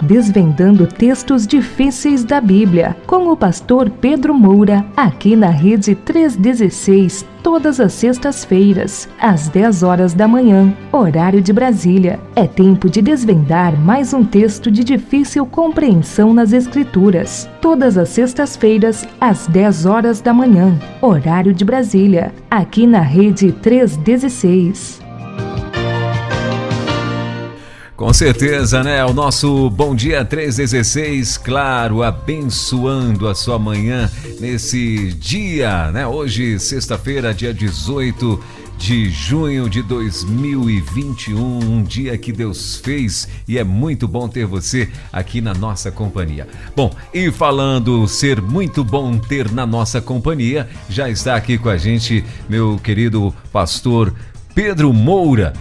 Desvendando textos difíceis da Bíblia, com o pastor Pedro Moura, aqui na Rede 316, todas as sextas-feiras, às 10 horas da manhã, horário de Brasília. É tempo de desvendar mais um texto de difícil compreensão nas Escrituras. Todas as sextas-feiras, às 10 horas da manhã, horário de Brasília, aqui na Rede 316. Com certeza, né? O nosso Bom Dia 316, claro, abençoando a sua manhã nesse dia, né? Hoje, sexta-feira, dia 18 de junho de 2021, um dia que Deus fez e é muito bom ter você aqui na nossa companhia. Bom, e falando ser muito bom ter na nossa companhia, já está aqui com a gente meu querido pastor Pedro Moura.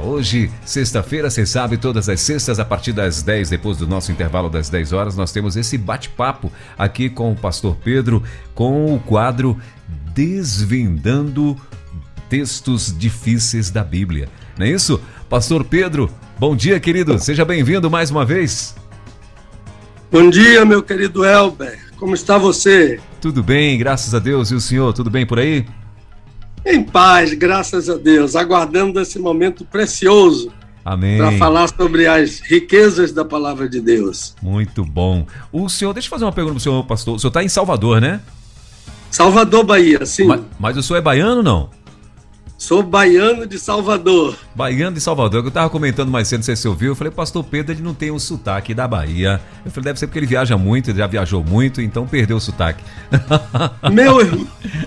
Hoje, sexta-feira, você sabe, todas as sextas, a partir das 10, depois do nosso intervalo das 10 horas, nós temos esse bate-papo aqui com o pastor Pedro, com o quadro Desvendando Textos Difíceis da Bíblia. Não é isso? Pastor Pedro, bom dia, querido. Seja bem-vindo mais uma vez. Bom dia, meu querido Elber. Como está você? Tudo bem, graças a Deus. E o senhor, tudo bem por aí? Em paz, graças a Deus, aguardando esse momento precioso. Amém. Para falar sobre as riquezas da palavra de Deus. Muito bom. O senhor, deixa eu fazer uma pergunta para o senhor, pastor. O senhor está em Salvador, né? Salvador, Bahia, sim. Mas o senhor é baiano ou não? Sou baiano de Salvador. Baiano de Salvador. Eu estava comentando mais cedo, não sei se você ouviu. Eu falei, pastor Pedro, ele não tem um sotaque da Bahia. Eu falei, deve ser porque ele viaja muito, ele já viajou muito, então perdeu o sotaque.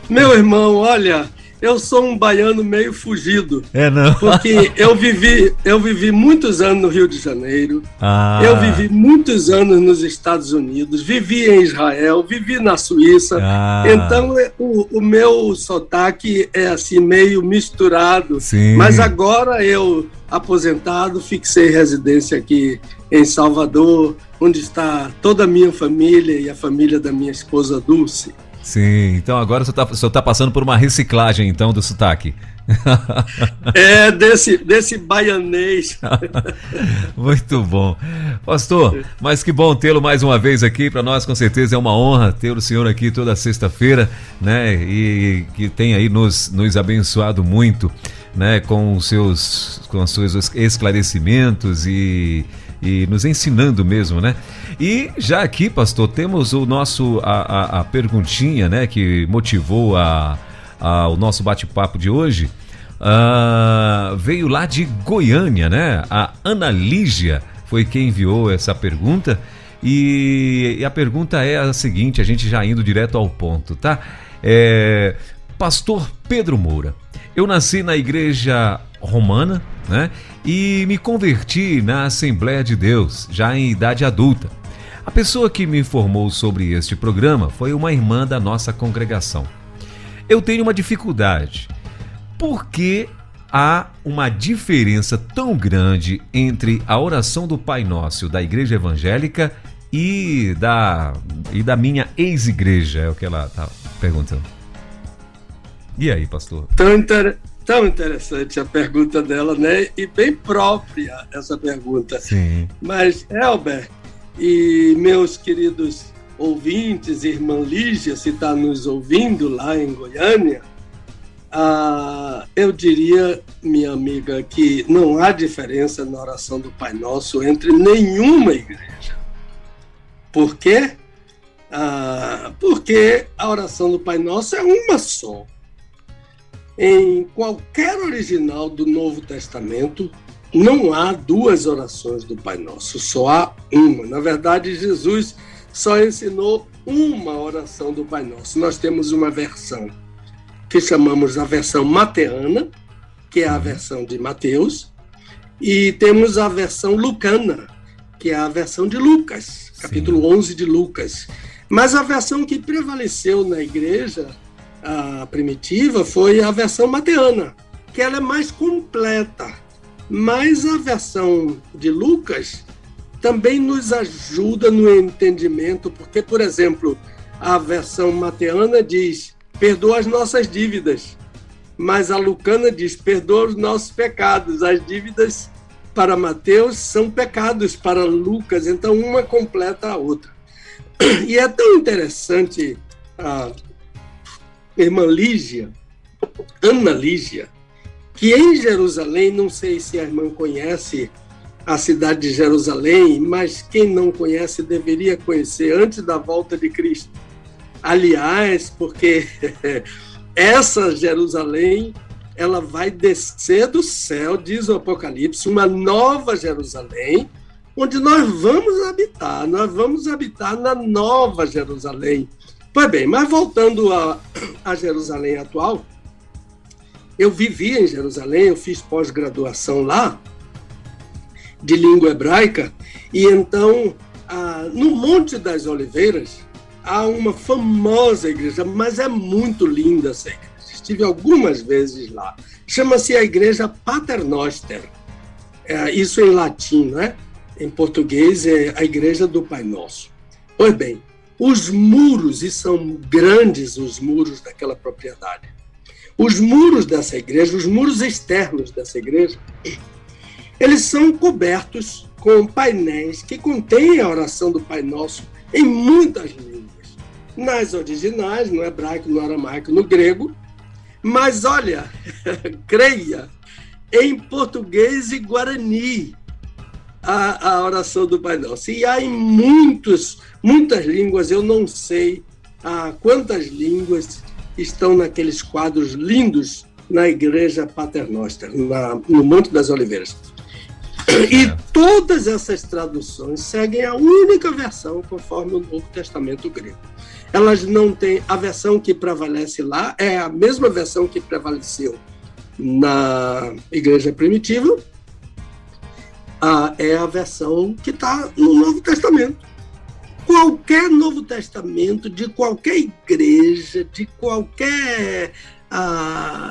Meu irmão, olha... Eu sou um baiano meio fugido. Não? Porque eu vivi muitos anos no Rio de Janeiro. Eu vivi muitos anos nos Estados Unidos. Vivi em Israel. Vivi na Suíça. Então, o meu sotaque é assim, meio misturado. Sim. Mas agora eu, aposentado, fixei residência aqui em Salvador, onde está toda a minha família e a família da minha esposa Dulce. Sim, então agora o senhor tá passando por uma reciclagem, então, do sotaque. Desse baianês. Muito bom. Pastor, mas que bom tê-lo mais uma vez aqui. Para nós, com certeza, é uma honra ter o senhor aqui toda sexta-feira, né? E que tem aí nos abençoado muito, né? Com os seus esclarecimentos e nos ensinando mesmo, né? E já aqui, pastor, temos o nosso a perguntinha, né, que motivou o nosso bate-papo de hoje. Veio lá de Goiânia, né? A Ana Lígia foi quem enviou essa pergunta. E a pergunta é a seguinte, a gente já indo direto ao ponto, tá? Pastor Pedro Moura, eu nasci na igreja romana, né? E me converti na Assembleia de Deus, já em idade adulta. A pessoa que me informou sobre este programa foi uma irmã da nossa congregação. Eu tenho uma dificuldade. Por que há uma diferença tão grande entre a oração do Pai Nosso da igreja evangélica e da minha ex-igreja? É o que ela está perguntando. E aí, pastor? Tão interessante a pergunta dela, né? E bem própria essa pergunta. Sim. Mas, Elber e meus queridos ouvintes, irmã Lígia, se está nos ouvindo lá em Goiânia, eu diria, minha amiga, que não há diferença na oração do Pai Nosso entre nenhuma igreja. Por quê? Porque a oração do Pai Nosso é uma só. Em qualquer original do Novo Testamento, não há duas orações do Pai Nosso, só há uma. Na verdade, Jesus só ensinou uma oração do Pai Nosso. Nós temos uma versão que chamamos a versão mateana, que é a versão de Mateus, e temos a versão lucana, que é a versão de Lucas, capítulo 11 de Lucas. Mas a versão que prevaleceu na igreja primitiva foi a versão mateana, que ela é mais completa. Mas a versão de Lucas também nos ajuda no entendimento, porque, por exemplo, a versão mateana diz, perdoa as nossas dívidas, mas a lucana diz, perdoa os nossos pecados. As dívidas para Mateus são pecados para Lucas, então uma completa a outra. E é tão interessante a irmã Lígia, Ana Lígia, que em Jerusalém, não sei se a irmã conhece a cidade de Jerusalém, mas quem não conhece deveria conhecer antes da volta de Cristo. Aliás, porque essa Jerusalém, ela vai descer do céu, diz o Apocalipse, uma nova Jerusalém, onde nós vamos habitar na nova Jerusalém. Pois bem, mas voltando a Jerusalém atual, eu vivi em Jerusalém, eu fiz pós-graduação lá, de língua hebraica, e então, no Monte das Oliveiras, há uma famosa igreja, mas é muito linda essa igreja. Estive algumas vezes lá. Chama-se a Igreja Pater Noster. Isso em latim, né? Em português é a Igreja do Pai Nosso. Pois bem, os muros, e são grandes os muros daquela propriedade, os muros dessa igreja, os muros externos dessa igreja, eles são cobertos com painéis que contêm a oração do Pai Nosso em muitas línguas. Nas originais, no hebraico, no aramaico, no grego, mas olha, creia, em português e guarani, a oração do Pai Nosso. E há em muitas línguas, eu não sei quantas línguas estão naqueles quadros lindos na Igreja Pater Noster, no Monte das Oliveiras. E todas essas traduções seguem a única versão conforme o Novo Testamento grego. Elas não têm... A versão que prevalece lá é a mesma versão que prevaleceu na Igreja Primitiva, é a versão que está no Novo Testamento. Qualquer Novo Testamento, de qualquer igreja, de qualquer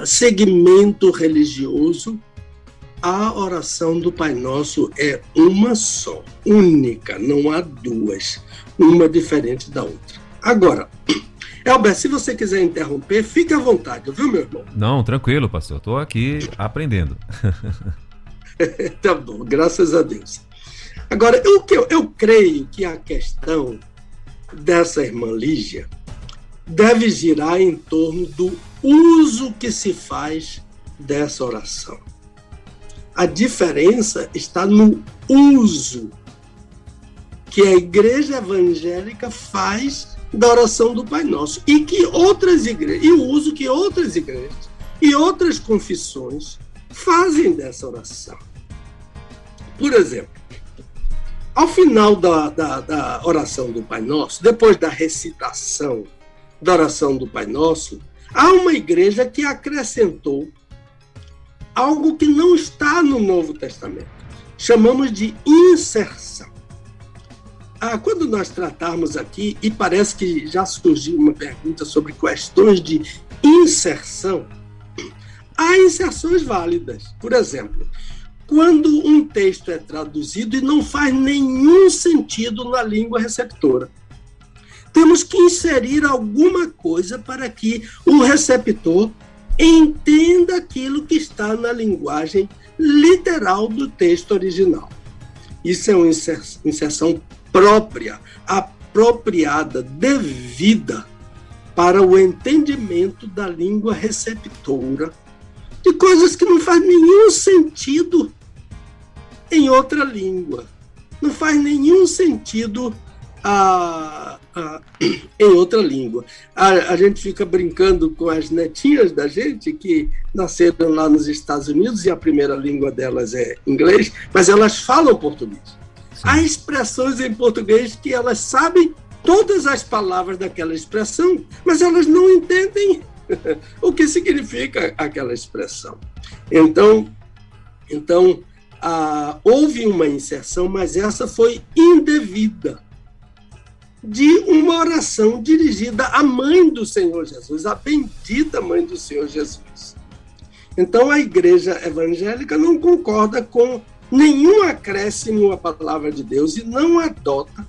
segmento religioso, a oração do Pai Nosso é uma só, única, não há duas, uma diferente da outra. Agora, Elber, se você quiser interromper, fique à vontade, viu, meu irmão? Não, tranquilo, pastor, estou aqui aprendendo. Tá bom, graças a Deus. Agora, eu creio que a questão dessa irmã Lígia deve girar em torno do uso que se faz dessa oração. A diferença está no uso que a igreja evangélica faz da oração do Pai Nosso e o uso que outras igrejas e outras confissões fazem dessa oração. Por exemplo, ao final da oração do Pai Nosso, depois da recitação da oração do Pai Nosso, há uma igreja que acrescentou algo que não está no Novo Testamento. Chamamos de inserção. Quando nós tratarmos aqui, e parece que já surgiu uma pergunta sobre questões de inserção, há inserções válidas. Por exemplo, quando um texto é traduzido e não faz nenhum sentido na língua receptora, temos que inserir alguma coisa para que o receptor entenda aquilo que está na linguagem literal do texto original. Isso é uma inserção própria, apropriada, devida para o entendimento da língua receptora de coisas que não faz nenhum sentido em outra língua. Não faz nenhum sentido em outra língua. A gente fica brincando com as netinhas da gente que nasceram lá nos Estados Unidos e a primeira língua delas é inglês, mas elas falam português. Sim. Há expressões em português que elas sabem todas as palavras daquela expressão, mas elas não entendem o que significa aquela expressão. Então houve uma inserção, mas essa foi indevida, de uma oração dirigida à mãe do Senhor Jesus, a bendita mãe do Senhor Jesus. Então a igreja evangélica não concorda com nenhum acréscimo à palavra de Deus e não adota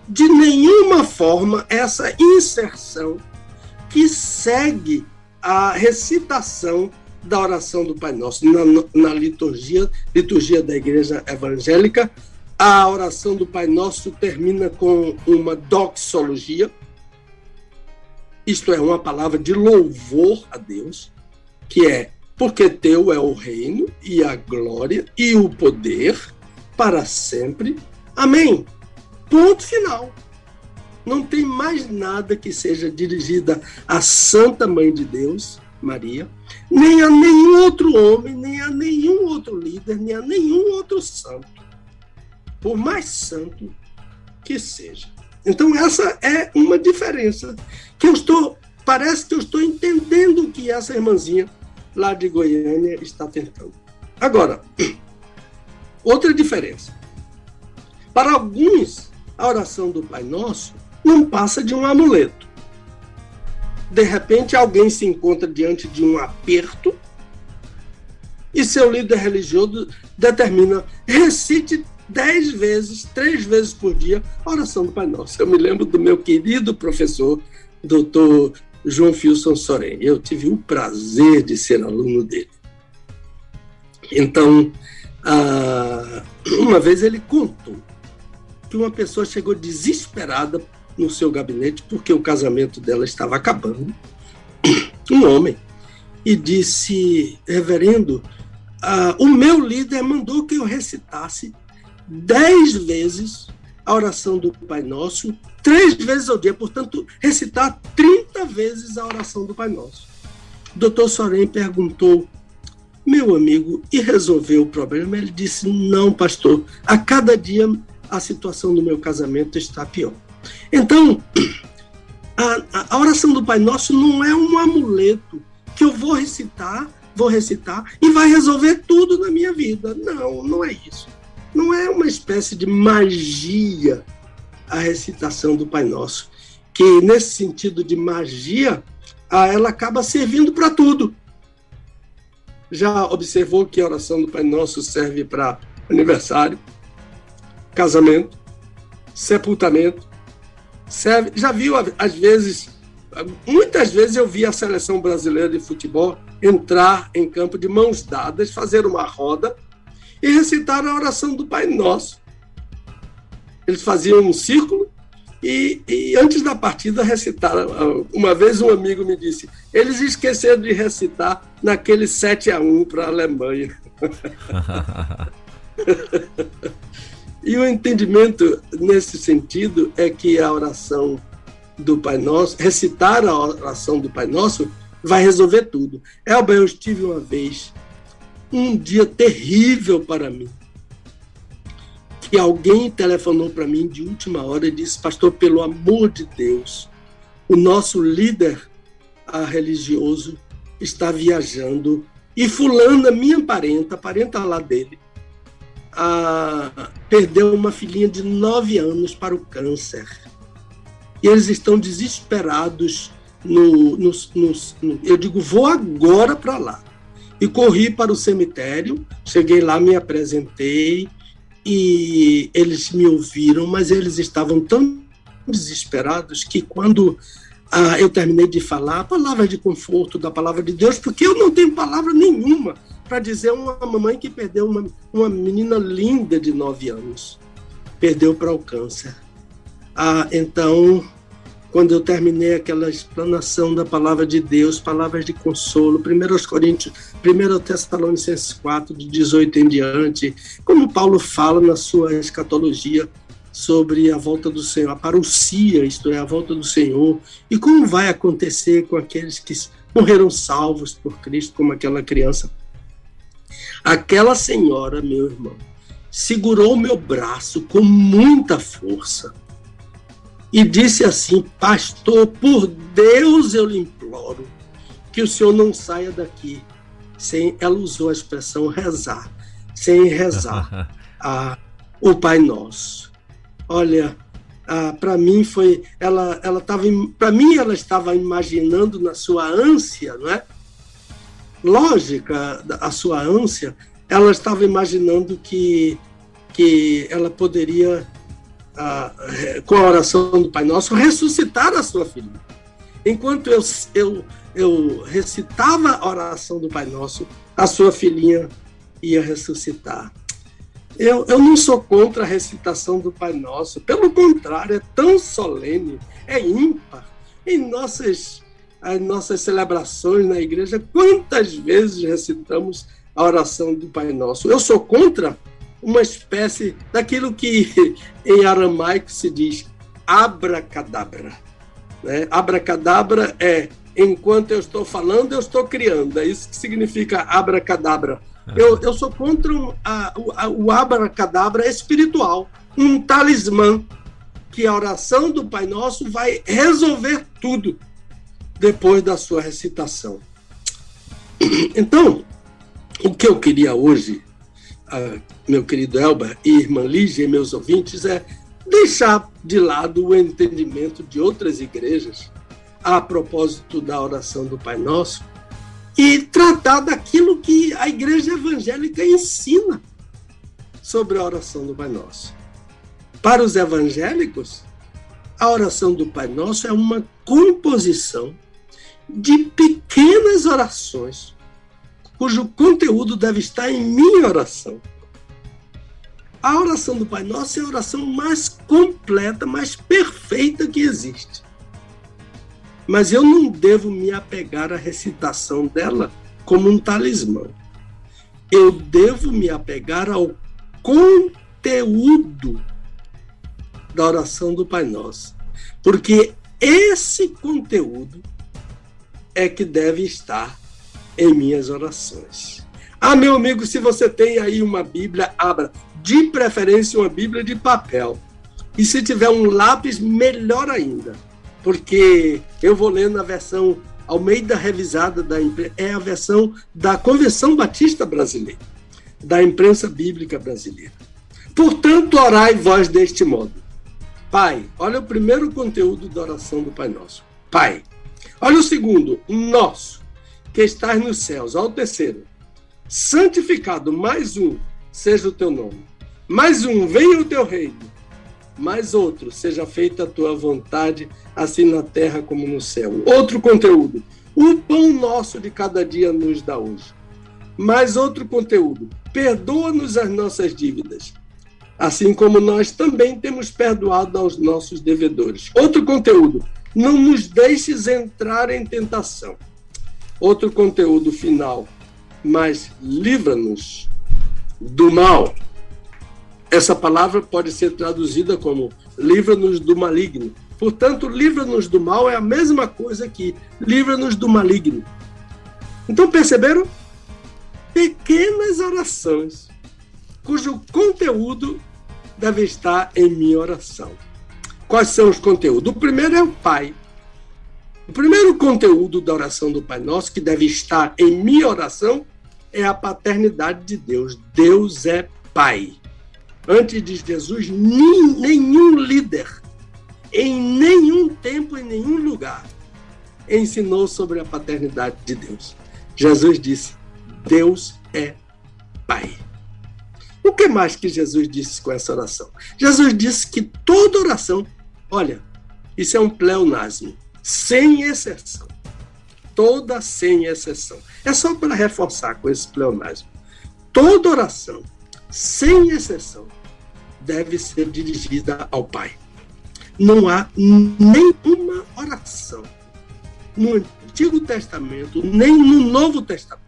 de nenhuma forma essa inserção que segue a recitação da oração do Pai Nosso. Na liturgia da Igreja Evangélica, a oração do Pai Nosso termina com uma doxologia, isto é, uma palavra de louvor a Deus, que é: porque teu é o reino e a glória e o poder para sempre. Amém. Ponto final. Não tem mais nada que seja dirigida à Santa Mãe de Deus, Maria, nem a nenhum outro homem, nem a nenhum outro líder, nem a nenhum outro santo, por mais santo que seja. Então essa é uma diferença que parece que eu estou entendendo o que essa irmãzinha lá de Goiânia está tentando. Agora, outra diferença. Para alguns, a oração do Pai Nosso não passa de um amuleto. De repente, alguém se encontra diante de um aperto e seu líder religioso determina: recite 10 vezes, 3 vezes por dia, a oração do Pai Nosso. Eu me lembro do meu querido professor, Dr. João Filson Soren. Eu tive o prazer de ser aluno dele. Então, uma vez ele contou que uma pessoa chegou desesperada no seu gabinete porque o casamento dela estava acabando, um homem, e disse: reverendo, o meu líder mandou que eu recitasse 10 vezes a oração do Pai Nosso, 3 vezes ao dia, portanto, recitar 30 vezes a oração do Pai Nosso. O doutor Soren perguntou: meu amigo, e resolveu o problema? Ele disse: não, pastor, a cada dia a situação do meu casamento está pior. Então, a oração do Pai Nosso não é um amuleto que eu vou recitar e vai resolver tudo na minha vida. Não, não é isso. Não é uma espécie de magia a recitação do Pai Nosso, que nesse sentido de magia, ela acaba servindo para tudo. Já observou que a oração do Pai Nosso serve para aniversário, casamento, sepultamento? Serve. Já viu, às vezes, muitas vezes eu vi a seleção brasileira de futebol entrar em campo de mãos dadas, fazer uma roda e recitar a oração do Pai Nosso. Eles faziam um círculo e antes da partida recitaram. Uma vez um amigo me disse: eles esqueceram de recitar naquele 7-1 para a Alemanha. E o entendimento nesse sentido é que a oração do Pai Nosso, recitar a oração do Pai Nosso, vai resolver tudo. Elba, eu estive uma vez, um dia terrível para mim, que alguém telefonou para mim de última hora e disse: pastor, pelo amor de Deus, o nosso líder religioso está viajando e fulana, minha parenta lá dele, perdeu uma filhinha de 9 anos para o câncer. E eles estão desesperados. Eu digo: vou agora para lá. E corri para o cemitério, cheguei lá, me apresentei e eles me ouviram, mas eles estavam tão desesperados que quando eu terminei de falar a palavra de conforto da palavra de Deus, porque eu não tenho palavra nenhuma para dizer a uma mamãe que perdeu uma menina linda de 9 anos, perdeu para o câncer. Então, quando eu terminei aquela explanação da palavra de Deus, palavras de consolo, 1 Tessalonicenses 4, de 18 em diante, como Paulo fala na sua escatologia sobre a volta do Senhor, a parousia, isto é, a volta do Senhor, e como vai acontecer com aqueles que morreram salvos por Cristo, como aquela criança. Aquela senhora, meu irmão, segurou meu braço com muita força e disse assim: pastor, por Deus eu lhe imploro que o senhor não saia daqui sem, ela usou a expressão rezar, sem rezar o Pai Nosso. Olha, para mim foi, ela estava imaginando na sua ânsia, não é? Lógica, a sua ânsia, ela estava imaginando que ela poderia, com a oração do Pai Nosso, ressuscitar a sua filha. Enquanto eu recitava a oração do Pai Nosso, a sua filhinha ia ressuscitar. Eu não sou contra a recitação do Pai Nosso, pelo contrário, é tão solene, é ímpar. Em nossas celebrações na igreja, quantas vezes recitamos a oração do Pai Nosso? Eu sou contra uma espécie daquilo que em aramaico se diz abracadabra. Né? Abracadabra é, enquanto eu estou falando, eu estou criando. É isso que significa abracadabra. Eu sou contra o abracadabra espiritual, um talismã, que a oração do Pai Nosso vai resolver tudo depois da sua recitação. Então, o que eu queria hoje, meu querido Elber e irmã Lígia e meus ouvintes, é deixar de lado o entendimento de outras igrejas a propósito da oração do Pai Nosso e tratar daquilo que a igreja evangélica ensina sobre a oração do Pai Nosso. Para os evangélicos, a oração do Pai Nosso é uma composição de pequenas orações, cujo conteúdo deve estar em minha oração. A oração do Pai Nosso é a oração mais completa, mais perfeita que existe. Mas eu não devo me apegar à recitação dela como um talismã. Eu devo me apegar ao conteúdo da oração do Pai Nosso. Porque esse conteúdo é que deve estar em minhas orações. Meu amigo, se você tem aí uma Bíblia, abra. De preferência uma Bíblia de papel. E se tiver um lápis, melhor ainda. Porque eu vou ler na versão Almeida Revisada, é a versão da Convenção Batista Brasileira, da Imprensa Bíblica Brasileira. Portanto, orai vós deste modo. Pai, olha o primeiro conteúdo da oração do Pai Nosso. Pai. Olha o segundo, nosso, que estás nos céus. Olha o terceiro. Santificado, mais um, seja o teu nome. Mais um, venha o teu reino. Mais outro, seja feita a tua vontade, assim na terra como no céu. Outro conteúdo, o pão nosso de cada dia nos dá hoje. Mais outro conteúdo, perdoa-nos as nossas dívidas, assim como nós também temos perdoado aos nossos devedores. Outro conteúdo, não nos deixes entrar em tentação. Outro conteúdo final, mas livra-nos do mal. Essa palavra pode ser traduzida como livra-nos do maligno. Portanto, livra-nos do mal é a mesma coisa que livra-nos do maligno. Então, perceberam? Pequenas orações, cujo conteúdo deve estar em minha oração. Quais são os conteúdos? O primeiro é o Pai. O primeiro conteúdo da oração do Pai Nosso, que deve estar em minha oração, é a paternidade de Deus. Deus é Pai. Antes de Jesus, nenhum líder, em nenhum tempo, em nenhum lugar, ensinou sobre a paternidade de Deus. Jesus disse, Deus é Pai. O que mais que Jesus disse com essa oração? Jesus disse que toda oração, olha, isso é um pleonasmo, sem exceção. Toda sem exceção. É só para reforçar com esse pleonasmo. Toda oração, sem exceção, deve ser dirigida ao Pai. Não há nenhuma oração no Antigo Testamento, nem no Novo Testamento,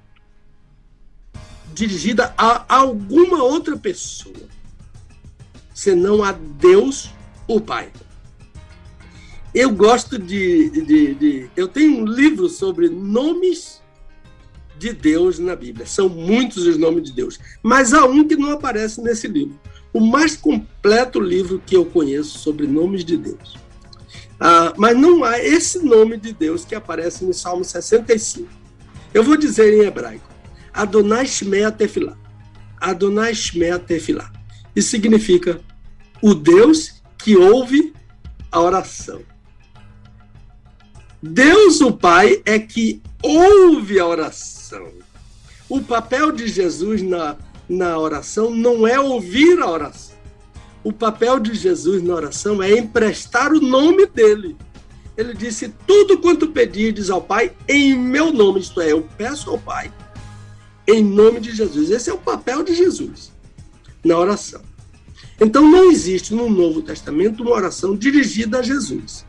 dirigida a alguma outra pessoa, senão a Deus, o Pai. Eu gosto eu tenho um livro sobre nomes de Deus na Bíblia. São muitos os nomes de Deus, mas há um que não aparece nesse livro. O mais completo livro que eu conheço sobre nomes de Deus. Mas não há esse nome de Deus que aparece no Salmo 65. Eu vou dizer em hebraico. Adonai Shmei Tefilá. Adonai Shmei Tefilá. Isso significa o Deus que ouve a oração. Deus, o Pai, é que ouve a oração. O papel de Jesus na oração não é ouvir a oração. O papel de Jesus na oração é emprestar o nome dele. Ele disse: tudo quanto pedirdes ao Pai em meu nome, isto é, eu peço ao Pai em nome de Jesus. Esse é o papel de Jesus na oração. Então não existe no Novo Testamento uma oração dirigida a Jesus.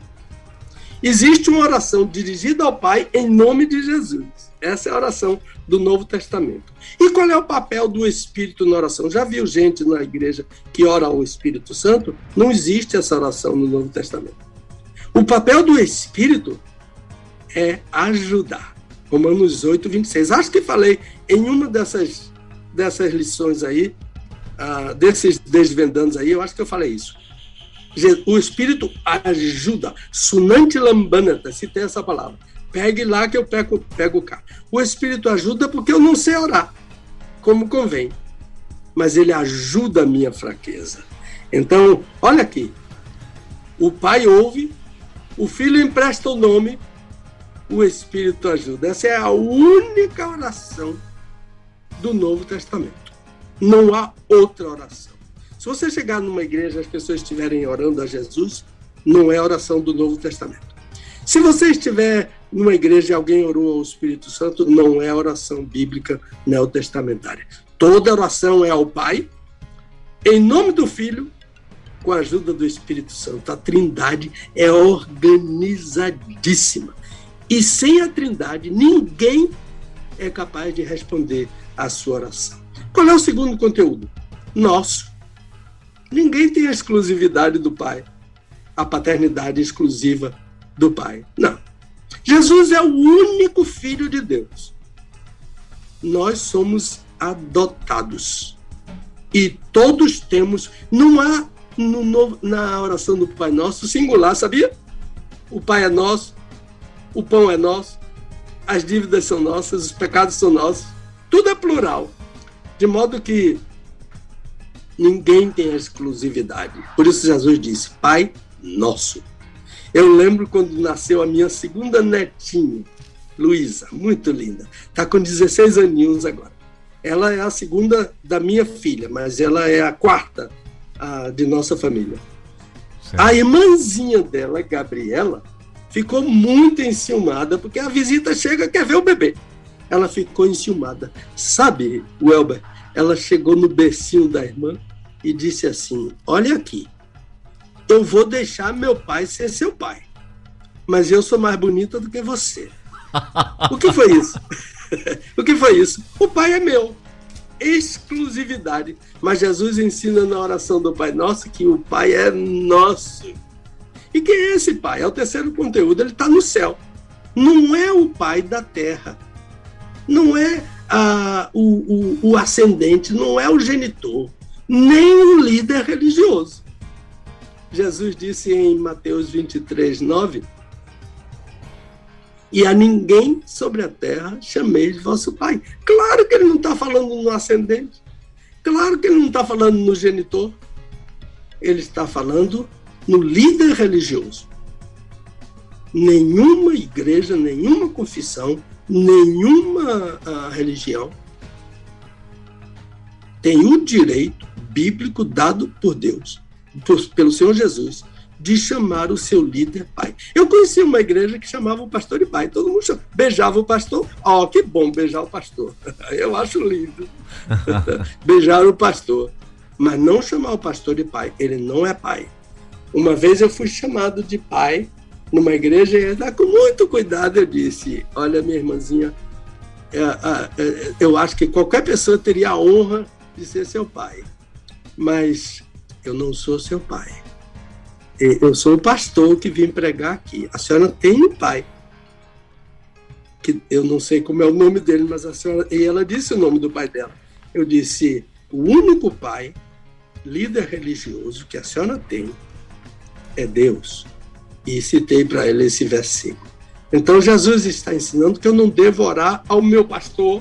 Existe uma oração dirigida ao Pai em nome de Jesus. Essa é a oração do Novo Testamento. E qual é o papel do Espírito na oração? Já viu gente na igreja que ora ao Espírito Santo? Não existe essa oração no Novo Testamento. O papel do Espírito é ajudar. Romanos 8, 26. Acho que falei em uma dessas lições aí, desses desvendandos aí, eu acho que eu falei isso. O Espírito ajuda. Sunanti lambanata, se tem essa palavra. Pegue lá que eu pego cá. O Espírito ajuda porque eu não sei orar como convém. Mas ele ajuda a minha fraqueza. Então, olha aqui. O Pai ouve, o Filho empresta o nome, o Espírito ajuda. Essa é a única oração do Novo Testamento. Não há outra oração. Se você chegar numa igreja e as pessoas estiverem orando a Jesus, não é oração do Novo Testamento. Se você estiver numa igreja e alguém orou ao Espírito Santo, não é oração bíblica neotestamentária. Toda oração é ao Pai, em nome do Filho, com a ajuda do Espírito Santo. A Trindade é organizadíssima. E sem a Trindade, ninguém é capaz de responder à sua oração. Qual é o segundo conteúdo? Nosso. Ninguém tem a exclusividade do Pai, a paternidade exclusiva do Pai. Não. Jesus é o único Filho de Deus. Nós somos adotados. E todos temos, não há na oração do Pai Nosso singular, sabia? O Pai é nosso, o pão é nosso, as dívidas são nossas, os pecados são nossos. Tudo é plural. De modo que ninguém tem a exclusividade. Por isso Jesus disse, Pai Nosso. Eu lembro quando nasceu a minha segunda netinha, Luísa, muito linda. Está com 16 aninhos agora. Ela é a segunda da minha filha, mas ela é a quarta de nossa família. Certo. A irmãzinha dela, Gabriela, ficou muito enciumada, porque a visita chega e quer ver o bebê. Ela ficou enciumada. Sabe, Welber, ela chegou no bercinho da irmã e disse assim, olha aqui, eu vou deixar meu pai ser seu pai, mas eu sou mais bonita do que você. O que foi isso? O que foi isso? O pai é meu. Exclusividade. Mas Jesus ensina na oração do Pai Nosso que o Pai é nosso. E quem é esse Pai? É o terceiro conteúdo, ele está no céu. Não é o Pai da terra. Não é o ascendente, não é o genitor, nem o líder religioso. Jesus disse em Mateus 23, 9, e a ninguém sobre a terra chameis vosso Pai. Claro que ele não está falando no ascendente, claro que ele não está falando no genitor, ele está falando no líder religioso. Nenhuma igreja, nenhuma confissão, nenhuma religião tem o direito bíblico dado por Deus, pelo Senhor Jesus, de chamar o seu líder pai. Eu conheci uma igreja que chamava o pastor de pai. Todo mundo beijava o pastor. Oh, que bom beijar o pastor. Eu acho lindo. Beijar o pastor. Mas não chamar o pastor de pai. Ele não é pai. Uma vez eu fui chamado de pai numa igreja e com muito cuidado eu disse, olha, minha irmãzinha, eu acho que qualquer pessoa teria a honra de ser seu pai. Mas eu não sou seu pai. Eu sou o pastor que vim pregar aqui. A senhora tem um pai, que eu não sei como é o nome dele, mas a senhora... E ela disse o nome do pai dela. Eu disse, o único pai, líder religioso que a senhora tem é Deus. E citei para ela esse versículo. Então Jesus está ensinando que eu não devo orar ao meu pastor,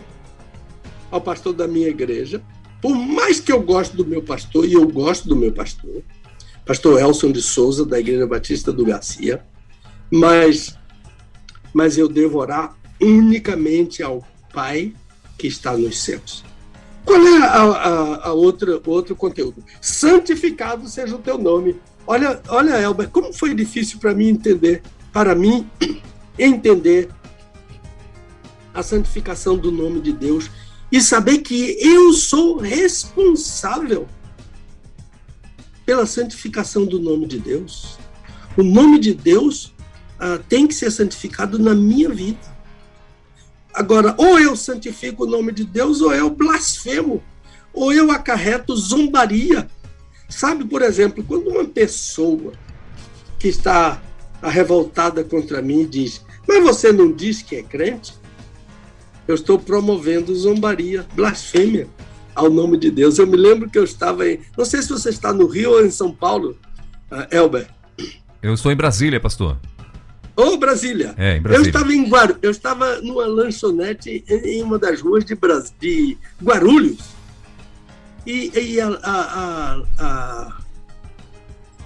ao pastor da minha igreja, por mais que eu goste do meu pastor, e eu gosto do meu pastor Elson de Souza, da Igreja Batista do Garcia, mas eu devo orar unicamente ao Pai que está nos céus. Qual é outro conteúdo? Santificado seja o teu nome. Olha, Elber, como foi difícil para mim entender para mim entender a santificação do nome de Deus e saber que eu sou responsável pela santificação do nome de Deus. O nome de Deus tem que ser santificado na minha vida. Agora, ou eu santifico o nome de Deus, ou eu blasfemo, ou eu acarreto zombaria. Sabe, por exemplo, quando uma pessoa que está revoltada contra mim diz: mas você não diz que é crente? Eu estou promovendo zombaria, blasfêmia ao nome de Deus. Eu me lembro que eu estava em... Não sei se você está no Rio ou em São Paulo, Elber. Eu estou em Brasília, pastor. Ô, Brasília. Em Brasília. Eu estava numa lanchonete em uma das ruas de Guarulhos. E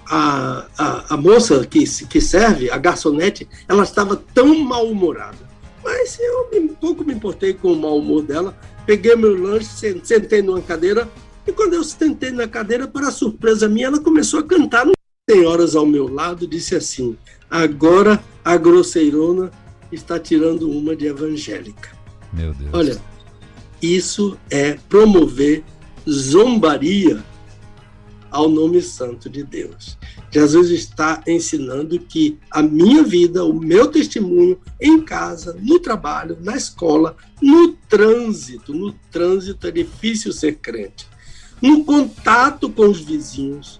a moça que serve, a garçonete, ela estava tão mal-humorada. Mas eu pouco me importei com o mau humor dela. Peguei meu lanche, sentei numa cadeira. E quando eu sentei na cadeira, para surpresa minha, ela começou a cantar. Senhoras ao meu lado, disse assim: agora a grosseirona está tirando uma de evangélica. Meu Deus. Olha, isso é promover zombaria ao nome santo de Deus. Jesus está ensinando que a minha vida, o meu testemunho em casa, no trabalho, na escola, no trânsito é difícil ser crente. No contato com os vizinhos,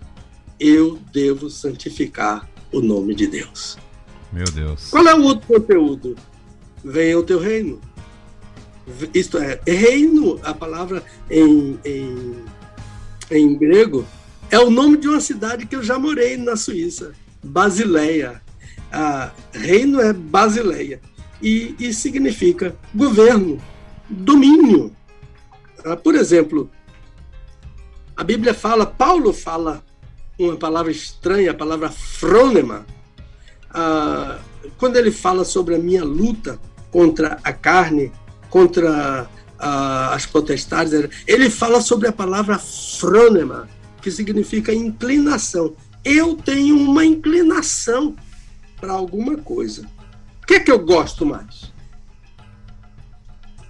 eu devo santificar o nome de Deus. Meu Deus. Qual é o outro conteúdo? Venha o teu reino. Isto é, reino, a palavra em grego, é o nome de uma cidade que eu já morei na Suíça, Basileia. Reino é Basileia e significa governo, domínio. Por exemplo, a Bíblia Paulo fala uma palavra estranha, a palavra frônema, quando ele fala sobre a minha luta contra a carne, contra as potestades, ele fala sobre a palavra frônema, que significa inclinação. Eu tenho uma inclinação para alguma coisa. O que é que eu gosto mais?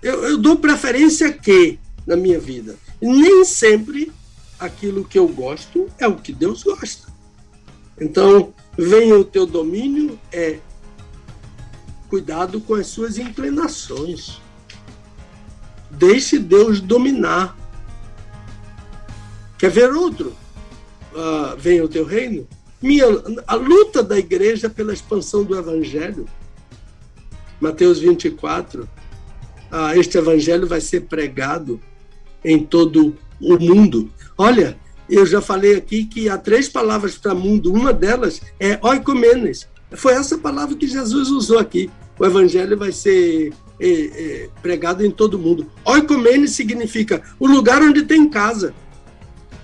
Eu dou preferência a quê na minha vida? Nem sempre aquilo que eu gosto é o que Deus gosta. Então, venha o teu domínio, cuidado com as suas inclinações. Deixe Deus dominar. Quer ver outro? Venha o teu reino. A luta da igreja pela expansão do evangelho. Mateus 24. Este evangelho vai ser pregado em todo o mundo. Olha, eu já falei aqui que há 3 palavras para mundo. Uma delas é oikomenes. Foi essa palavra que Jesus usou aqui. O evangelho vai ser pregado em todo o mundo. Oikomenes significa o lugar onde tem casa.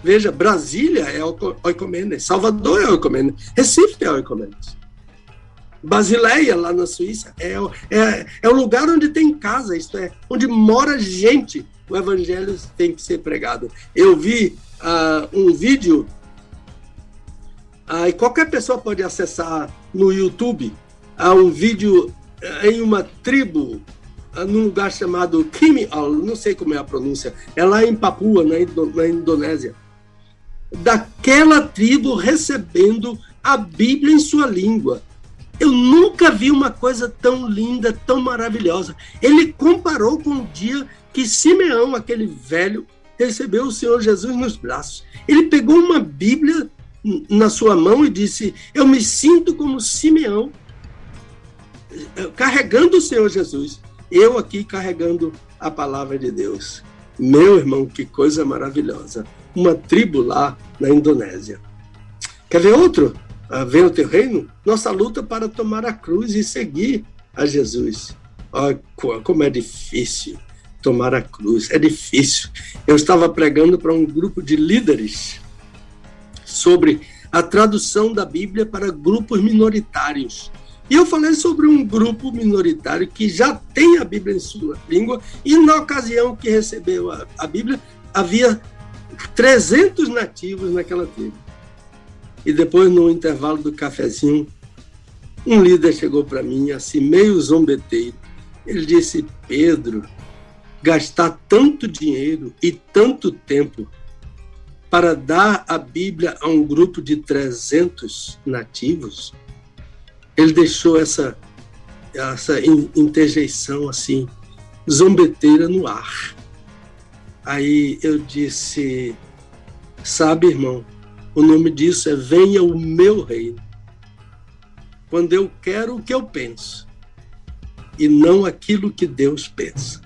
Veja, Brasília é oikomenes, Salvador é oikomenes, Recife é oikomenes. Basileia, lá na Suíça, é o lugar onde tem casa, isto é, onde mora gente. O evangelho tem que ser pregado. Eu vi um vídeo, e qualquer pessoa pode acessar no YouTube, um vídeo em uma tribo, num lugar chamado Kimial, não sei como é a pronúncia, é lá em Papua, na Indonésia, daquela tribo recebendo a Bíblia em sua língua. Eu nunca vi uma coisa tão linda, tão maravilhosa. Ele comparou com o dia que Simeão, aquele velho, recebeu o Senhor Jesus nos braços. Ele pegou uma Bíblia na sua mão e disse: eu me sinto como Simeão, carregando o Senhor Jesus. Eu aqui carregando a palavra de Deus. Meu irmão, que coisa maravilhosa. Uma tribo lá na Indonésia. Quer ver outro? Venha o teu reino? Nossa luta para tomar a cruz e seguir a Jesus. Como é difícil tomar a cruz. É difícil. Eu estava pregando para um grupo de líderes sobre a tradução da Bíblia para grupos minoritários. E eu falei sobre um grupo minoritário que já tem a Bíblia em sua língua, e na ocasião que recebeu a Bíblia, havia 300 nativos naquela tribo. E depois, no intervalo do cafezinho, Um líder chegou para mim, assim, meio zombeteiro. Ele disse: Pedro, gastar tanto dinheiro e tanto tempo para dar a Bíblia a um grupo de 300 nativos? Ele deixou essa interjeição assim, zombeteira no ar. Aí eu disse: sabe, irmão, o nome disso é venha o meu reino. Quando eu quero o que eu penso e não aquilo que Deus pensa.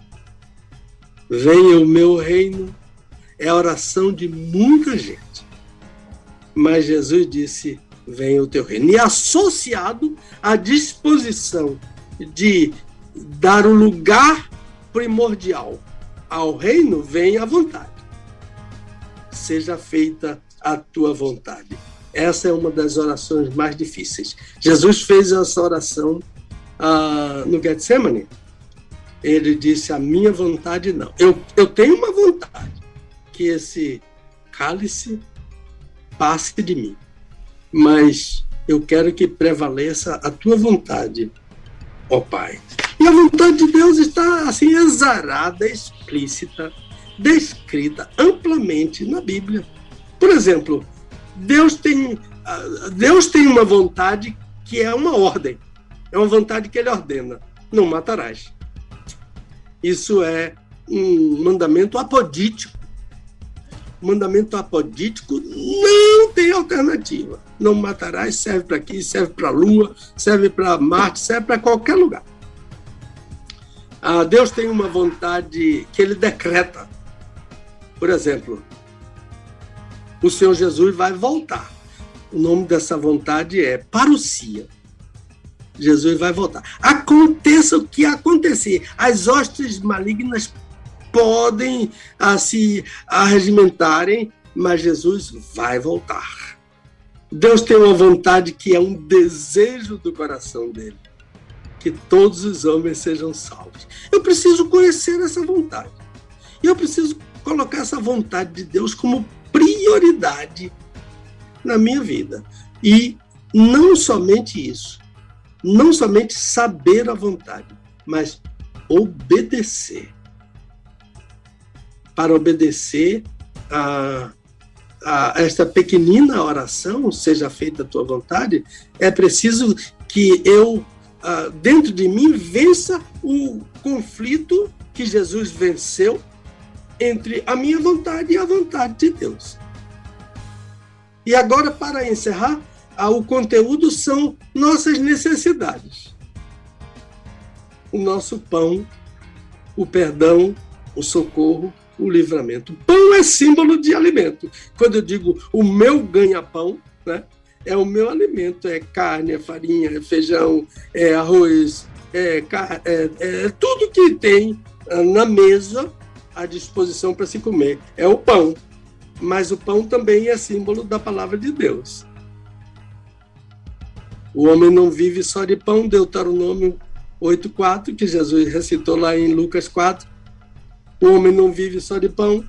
Venha o meu reino é a oração de muita gente. Mas Jesus disse: venha o teu reino. E associado à disposição de dar o lugar primordial ao reino, vem a vontade. Seja feita a tua vontade. Essa é uma das orações mais difíceis. Jesus fez essa oração no Getsemane. Ele disse: a minha vontade não. Eu tenho uma vontade, que esse cálice passe de mim. Mas eu quero que prevaleça a tua vontade, ó Pai. E a vontade de Deus está assim exarada, explícita, descrita amplamente na Bíblia. Por exemplo, Deus tem uma vontade que é uma ordem. É uma vontade que ele ordena: não matarás. Isso é um mandamento apodítico. O mandamento apodítico não tem alternativa. Não matarás serve para aqui, serve para a Lua, serve para Marte, serve para qualquer lugar. Deus tem uma vontade que ele decreta. Por exemplo, o Senhor Jesus vai voltar. O nome dessa vontade é parousia. Jesus vai voltar. Aconteça o que acontecer. As hostes malignas podem se arregimentarem, mas Jesus vai voltar. Deus tem uma vontade que é um desejo do coração dele: que todos os homens sejam salvos. Eu preciso conhecer essa vontade. E eu preciso colocar essa vontade de Deus como prioridade na minha vida. E não somente isso, não somente saber a vontade, mas obedecer. Para obedecer a esta pequenina oração, seja feita a tua vontade, é preciso que eu, dentro de mim, vença o conflito que Jesus venceu entre a minha vontade e a vontade de Deus. E agora, para encerrar, o conteúdo são nossas necessidades. O nosso pão, o perdão, o socorro, o livramento. Pão é símbolo de alimento. Quando eu digo o meu ganha-pão, né, é o meu alimento, é carne, é farinha, é feijão, é arroz, é tudo que tem na mesa à disposição para se comer. É o pão. Mas o pão também é símbolo da palavra de Deus. O homem não vive só de pão, Deuteronômio 8:4, que Jesus recitou lá em Lucas 4. O homem não vive só de pão,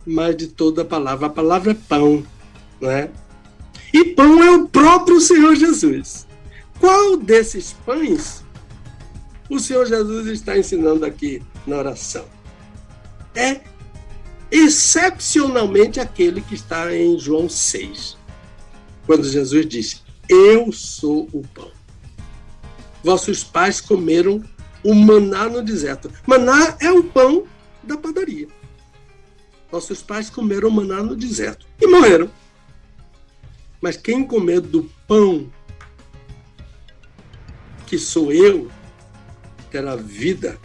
mas de toda a palavra. A palavra é pão, não é? E pão é o próprio Senhor Jesus. Qual desses pães o Senhor Jesus está ensinando aqui na oração? É excepcionalmente aquele que está em João 6, quando Jesus disse: eu sou o pão. Vossos pais comeram o maná no deserto. Maná é o pão da padaria. Vossos pais comeram o maná no deserto e morreram. Mas quem comer do pão que sou eu, terá vida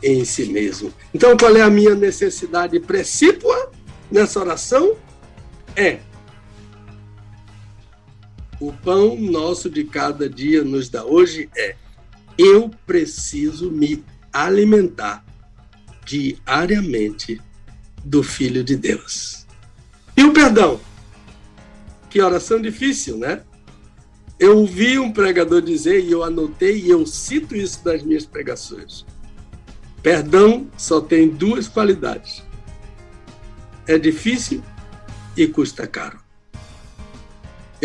em si mesmo. Então, qual é a minha necessidade precípua nessa oração? É: o pão nosso de cada dia nos dá hoje. Eu preciso me alimentar diariamente do Filho de Deus. E o perdão? Que oração difícil, né? Eu ouvi um pregador dizer, e eu anotei, e eu cito isso nas minhas pregações: perdão só tem duas qualidades: é difícil e custa caro.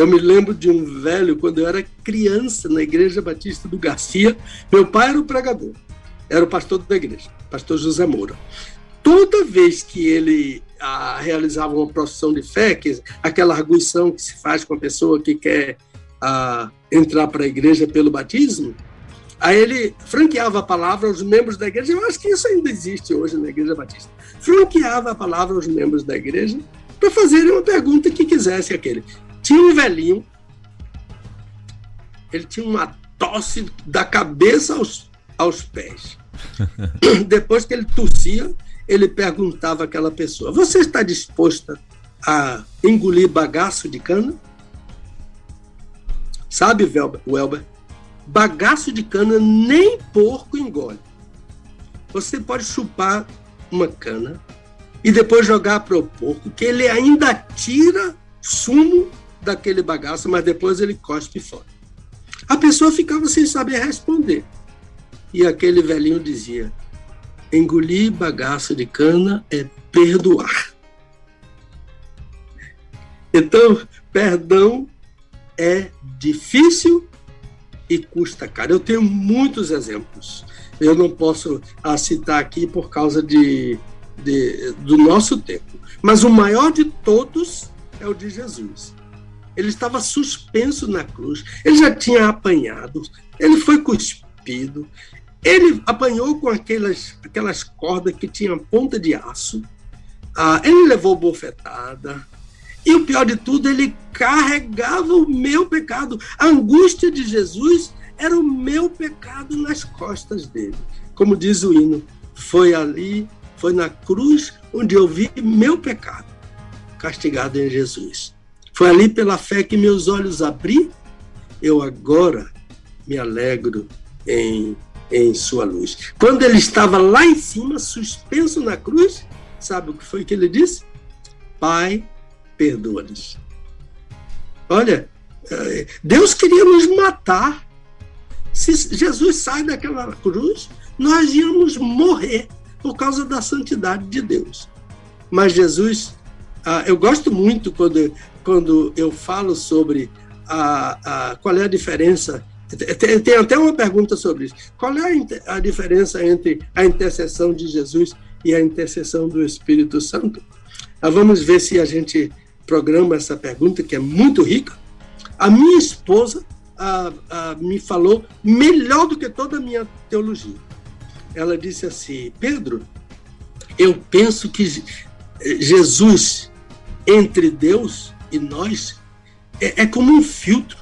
Eu me lembro de um velho, quando eu era criança, na Igreja Batista do Garcia. Meu pai era o pregador, era o pastor da igreja, pastor José Moura. Toda vez que ele realizava uma profissão de fé, aquela arguição que se faz com a pessoa que quer entrar para a igreja pelo batismo, aí ele franqueava a palavra aos membros da igreja. Eu acho que isso ainda existe hoje na Igreja Batista. Franqueava a palavra aos membros da igreja para fazerem uma pergunta que quisesse aquele. Tinha um velhinho, ele tinha uma tosse da cabeça aos pés. Depois que ele tossia, ele perguntava àquela pessoa: você está disposta a engolir bagaço de cana? Sabe, Welber, bagaço de cana nem porco engole. Você pode chupar uma cana e depois jogar para o porco, que ele ainda tira sumo daquele bagaço, mas depois ele cospe fora. A pessoa ficava sem saber responder. E aquele velhinho dizia: engolir bagaço de cana é perdoar. Então, perdão é difícil e custa caro. Eu tenho muitos exemplos. Eu não posso citar aqui por causa do nosso tempo. Mas o maior de todos é o de Jesus. Ele estava suspenso na cruz, ele já tinha apanhado, ele foi cuspido, ele apanhou com aquelas cordas que tinham ponta de aço, ele levou bofetada, e o pior de tudo, ele carregava o meu pecado. A angústia de Jesus era o meu pecado nas costas dele. Como diz o hino, foi na cruz onde eu vi meu pecado castigado em Jesus. Foi ali pela fé que meus olhos abri, eu agora me alegro em sua luz. Quando ele estava lá em cima, suspenso na cruz, sabe o que foi que ele disse? Pai, perdoa-lhes. Olha, Deus queria nos matar. Se Jesus sai daquela cruz, nós íamos morrer por causa da santidade de Deus. Mas Jesus, eu gosto muito quando eu falo sobre qual é a diferença. Tem até uma pergunta sobre isso. Qual é a diferença entre a intercessão de Jesus e a intercessão do Espírito Santo? Vamos ver se a gente programa essa pergunta, que é muito rica. A minha esposa me falou melhor do que toda a minha teologia. Ela disse assim: Pedro, eu penso que Jesus, entre Deus e nós, é como um filtro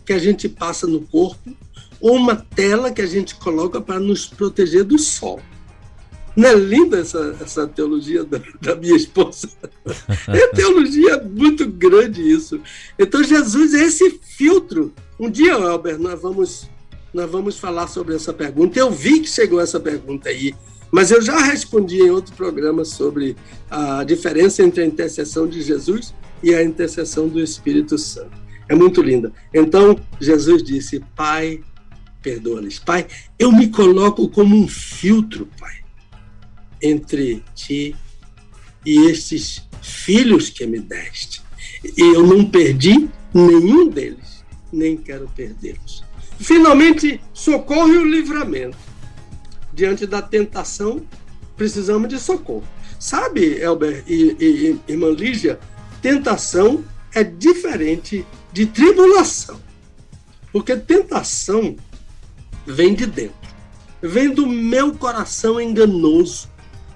que a gente passa no corpo, ou uma tela que a gente coloca para nos proteger do sol. Não é linda essa teologia da minha esposa? É teologia muito grande isso. Então Jesus é esse filtro. Um dia, Albert, nós vamos falar sobre essa pergunta. Eu vi que chegou essa pergunta aí, mas eu já respondi em outro programa sobre a diferença entre a intercessão de Jesus e a intercessão do Espírito Santo. É muito linda. Então, Jesus disse: Pai, perdoa-lhes. Pai, eu me coloco como um filtro, Pai, entre ti e estes filhos que me deste. E eu não perdi nenhum deles, nem quero perdê-los. Finalmente, socorro e o livramento. Diante da tentação, precisamos de socorro. Sabe, Elber e irmã Lígia, tentação é diferente de tribulação. Porque tentação vem de dentro. Vem do meu coração enganoso,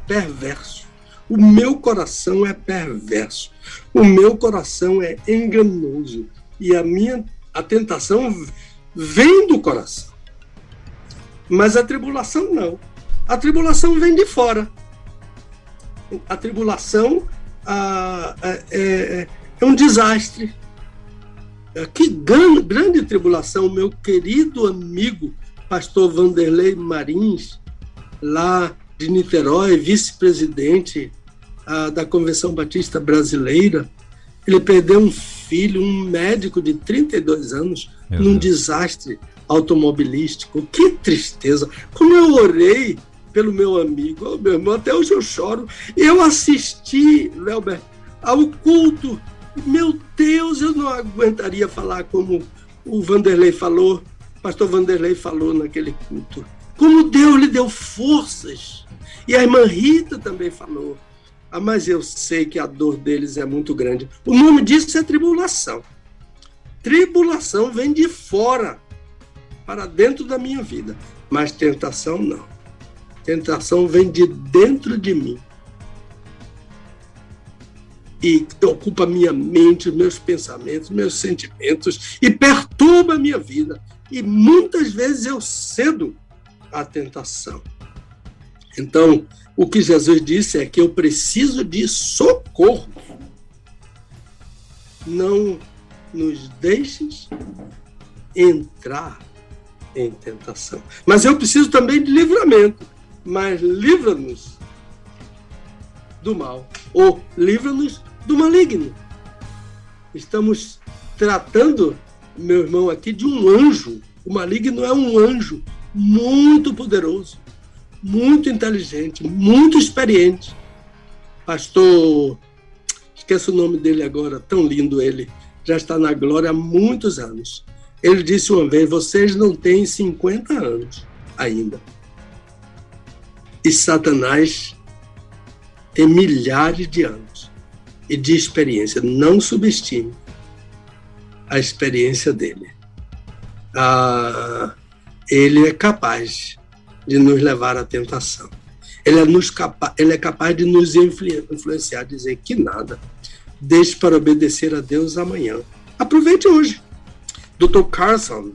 perverso. O meu coração é perverso. O meu coração é enganoso. E a tentação vem do coração. Mas a tribulação não. A tribulação vem de fora. A tribulação é um desastre. Que grande tribulação, meu querido amigo pastor Vanderlei Marins, lá de Niterói, vice-presidente da Convenção Batista Brasileira. Ele perdeu um filho, um médico de 32 anos, num desastre automobilístico. Que tristeza! Como eu orei pelo meu amigo, meu irmão, até hoje eu choro. Eu assisti, Welber, ao culto Meu Deus, eu não aguentaria falar como o Vanderlei falou, o pastor Vanderlei falou naquele culto. Como Deus lhe deu forças. E a irmã Rita também falou. Mas eu sei que a dor deles é muito grande. O nome disso é tribulação. Tribulação vem de fora para dentro da minha vida. Mas tentação não. Tentação vem de dentro de mim. E ocupa minha mente, meus pensamentos, meus sentimentos e perturba a minha vida. E muitas vezes eu cedo à tentação. Então, o que Jesus disse é que eu preciso de socorro. Não nos deixes entrar em tentação. Mas eu preciso também de livramento. Mas livra-nos do mal. Ou livra-nos do maligno. Estamos tratando, meu irmão, aqui de um anjo. O maligno é um anjo muito poderoso, muito inteligente, muito experiente. Pastor, esqueço o nome dele agora, tão lindo ele, já está na glória há muitos anos. Ele disse uma vez, vocês não têm 50 anos ainda. E Satanás tem milhares de anos e de experiência. Não subestime a experiência dele. Ele é capaz de nos levar à tentação. Ele é capaz de nos influenciar, dizer que nada. Deixe para obedecer a Deus amanhã. Aproveite hoje. Dr. Carson,